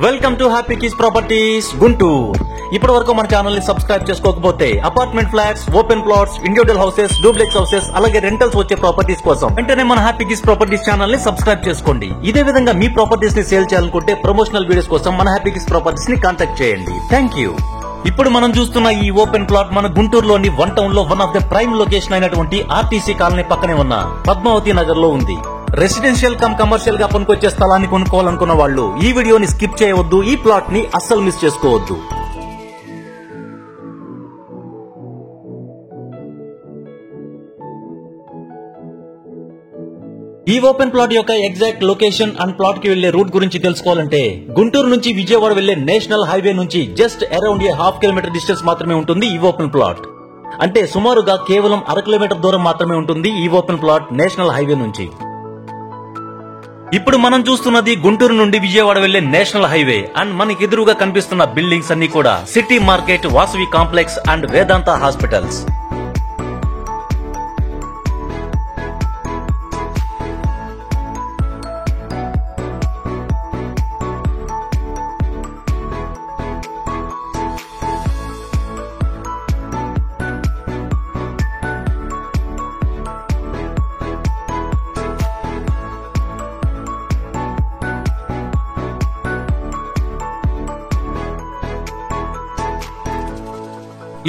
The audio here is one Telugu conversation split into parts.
Welcome to happy kiss properties Guntur. ఇప్పటి వరకు మన ఛానల్ ని సబ్స్క్రైబ్ చేసుకోకపోతే apartment flats, open plots, individual houses, duplex houses అలాగే రెంటల్స్ వచ్చే ప్రాపర్టీస్ కోసం వెంటనే మన హ్యాపీ కిస్ ప్రాపర్టీస్ ఛానల్ ని సబ్స్క్రైబ్ చేసుకోండి. ఇదే విధంగా మీ ప్రాపర్టీస్ ని సేల్ చేయాలనుకుంటే ప్రమోషనల్ వీడియోస్ కోసం మన హ్యాపీ కిస్ ప్రాపర్టీస్ ని కాంటాక్ట్ చేయండి. Thank you. ఇప్పుడు మనం చూస్తున్న ఈ ఓపెన్ ప్లాట్ మన గుంటూరులోని వన్ టౌన్ లో one of the prime location అయినటువంటి ఆర్టీసీ కాలనీ పక్కనే ఉన్న పద్మావతి నగర్ లో ఉంది. రెసిడెన్షియల్ కమ్ కమర్షియల్ గా పనికొచ్చే స్థలాన్ని కొనుక్కోవాలనుకున్న వాళ్ళు ఈ వీడియోని స్కిప్ చేయవద్దు. ఈ ప్లాట్ ని అస్సలు మిస్ చేసుకోవద్దు. ఈ ఓపెన్ ప్లాట్ యొక్క ఎగ్జాక్ట్ లొకేషన్ అండ్ ప్లాట్ కి వెళ్లే రూట్ గురించి తెలుసుకోవాలంటే గుంటూరు నుంచి విజయవాడ వెళ్లే నేషనల్ హైవే నుంచి just around a half kilometre distance మాత్రమే ఉంటుంది ఈ ఓపెన్ ప్లాట్. అంటే సుమారుగా కేవలం 1/2 కిలోమీటర్ దూరం మాత్రమే ఉంటుంది ఈ ఓపెన్ ప్లాట్ నేషనల్ హైవే నుంచి. ఇప్పుడు మనం చూస్తున్నది గుంటూరు నుండి విజయవాడ వెళ్లే నేషనల్ హైవే అండ్ మనకి ఎదురుగా కనిపిస్తున్న బిల్డింగ్స్ అన్ని కూడా city market, Vasavi complex and Vedanta hospitals.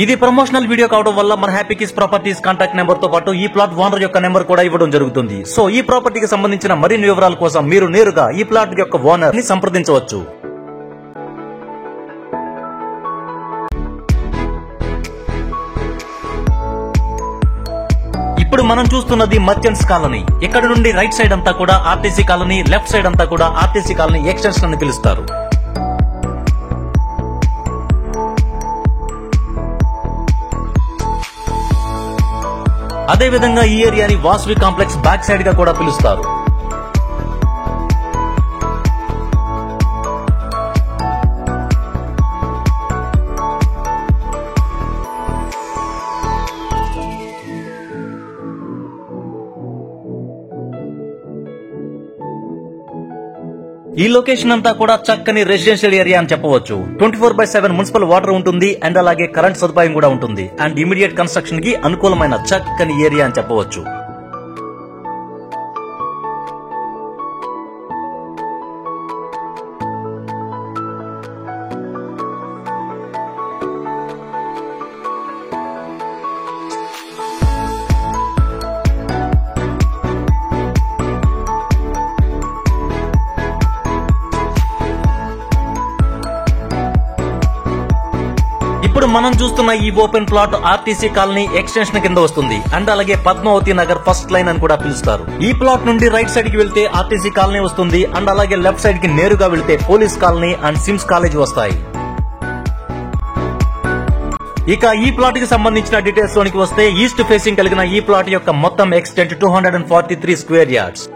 ఇది ప్రమోషనల్ వీడియో కావడం వల్ల మన happy kiss properties contact number తో పాటు ఈ ప్లాట్ ఓనర్ యొక్క నెంబర్ కూడా ఇవ్వడం జరుగుతుంది. సో ఈ ప్రాపర్టీకి సంబంధించిన మరిన్ని వివరాల కోసం మీరు నేరుగా ఈ ప్లాట్ యొక్క ఓనర్ ని సంప్రదించవచ్చు. ఇప్పుడు మనం చూస్తున్నది మర్చెంట్స్ కాలనీ. ఇక్కడ నుండి రైట్ సైడ్ అంతా కూడా ఆర్టీసీ కాలనీ, లెఫ్ట్ సైడ్ అంతా కూడా ఆర్టీసీ కాలనీ ఎక్స్టెన్షన్ అని పిలుస్తారు. అదే విధంగా ఈ ఏరియాని వాసవి కాంప్లెక్స్ బ్యాక్ సైడ్ గా కూడా పిలుస్తారు. ఈ లొకేషన్ అంతా కూడా చక్కని రెసిడెన్షియల్ ఏరియా అని చెప్పవచ్చు. 24/7 మున్సిపల్ వాటర్ ఉంటుంది అండ్ అలాగే కరెంట్ సదుపాయం కూడా ఉంటుంది అండ్ ఇమీడియట్ కన్స్ట్రక్షన్ కి అనుకూలమైన చక్కని ఏరియా అని చెప్పవచ్చు. ఇప్పుడు మనం చూస్తున్న ఈ open plot RTC colony extension కింద వస్తుంది అండ్ అలాగే పద్మావతి నగర్ ఫస్ట్ లైన్ అని కూడా పిలుస్తారు. ఈ ప్లాట్ నుండి రైట్ సైడ్ కి వెళ్తే ఆర్టీసీ కాలనీ వస్తుంది అండ్ అలాగే లెఫ్ట్ సైడ్ కి నేరుగా వెళ్తే police colony and SIMS college వస్తాయి. ఇక ఈ ప్లాట్ కి సంబంధించిన డీటెయిల్స్ లోనికి వస్తే ఈస్ట్ ఫేసింగ్ కలిగిన ఈ ప్లాట్ యొక్క మొత్తం ఎక్స్టెంట్ 243 స్క్వేర్ యార్డ్స్.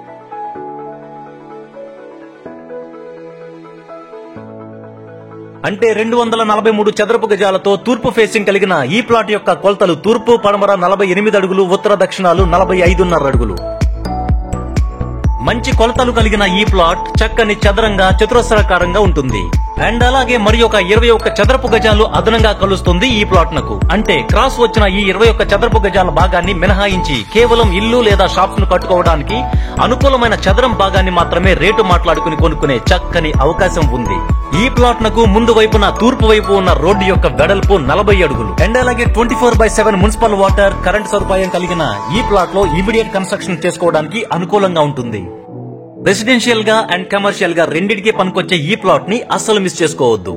అంటే 243 చదరపు గజాలతో తూర్పు ఫేసింగ్ కలిగిన ఈ ప్లాట్ యొక్క కొలతలు తూర్పు పడమర 48 అడుగులు, ఉత్తర దక్షిణాలు 45.5 అడుగులు. మంచి కొలతలు కలిగిన ఈ ప్లాట్ చక్కని చదరంగా చతురస్రాకారంగా ఉంటుంది అండ్ అలాగే మరి ఒక 21 చదరపు గజాలు అదనంగా కలుస్తుంది ఈ ప్లాట్ నకు. అంటే క్రాస్ వచ్చిన ఈ 21 చదరపు గజాల భాగాన్ని మినహాయించి కేవలం ఇల్లు లేదా షాప్స్ ను కట్టుకోవడానికి అనుకూలమైన చదరం భాగాన్ని మాత్రమే రేటు మాట్లాడుకుని కొనుక్కునే చక్కని అవకాశం ఉంది. ఈ ప్లాట్ నకు ముందు వైపున తూర్పు వైపు ఉన్న రోడ్డు యొక్క వెడల్పు 40 అడుగులు అండ్ అలాగే 24/7 మున్సిపల్ వాటర్, కరెంట్ సదుపాయం కలిగిన ఈ ప్లాట్ లో ఇమీడియట్ కన్స్ట్రక్షన్ చేసుకోవడానికి అనుకూలంగా ఉంటుంది. రెసిడెన్షియల్ గా అండ్ కమర్షియల్ గా రెండింటికి పనికొచ్చే ఈ ప్లాట్ ని అస్సలు మిస్ చేసుకోవద్దు.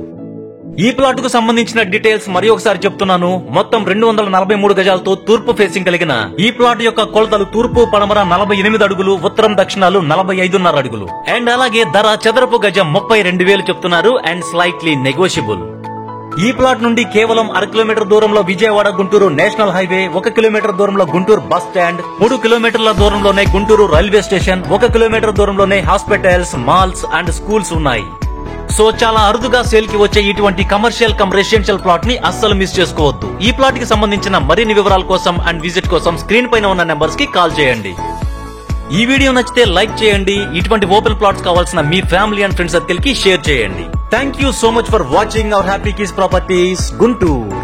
ఈ ప్లాట్ కు సంబంధించిన డీటెయిల్స్ మరి ఒకసారి చెప్తున్నాను. మొత్తం 243 గజాలతో తూర్పు ఫేసింగ్ కలిగిన ఈ ప్లాట్ యొక్క కొలతలు తూర్పు పడమర 48 అడుగులు, ఉత్తరం దక్షిణాలు 45.5 అడుగులు అండ్ అలాగే ధర చదరపు గజం 32,000 చెప్తున్నారు అండ్ స్లైట్లీ నెగోషియబుల్. ఈ ప్లాట్ నుండి కేవలం 1/2 కిలోమీటర్ దూరంలో Vijayawada Guntur national highway, 1 kilometre దూరంలో గుంటూరు బస్ స్టాండ్, 3 కిలోమీటర్ల దూరంలోనే గుంటూరు రైల్వే స్టేషన్, 1 కిలోమీటర్ దూరంలోనే హాస్పిటల్స్, మాల్స్ అండ్ స్కూల్స్ ఉన్నాయి. సో చాలా అరుదుగా సేల్ కి వచ్చే ఇటువంటి కమర్షియల్ కమ్ రెసిడెన్షియల్ ప్లాట్ ని అస్సలు మిస్ చేసుకోవద్దు. ఈ ప్లాట్ కి సంబంధించిన మరిన్ని వివరాల కోసం అండ్ విజిట్ కోసం స్క్రీన్ పైన ఉన్న నెంబర్స్ కి కాల్ చేయండి. ఈ వీడియో నచ్చితే లైక్ చేయండి. ఇటువంటి ఓపెన్ ప్లాట్స్ కావాల్సిన మీ ఫ్యామిలీ అండ్ ఫ్రెండ్స్ సర్కిల్ కి షేర్ చేయండి. Thank you so much for watching our happy keys properties Guntur.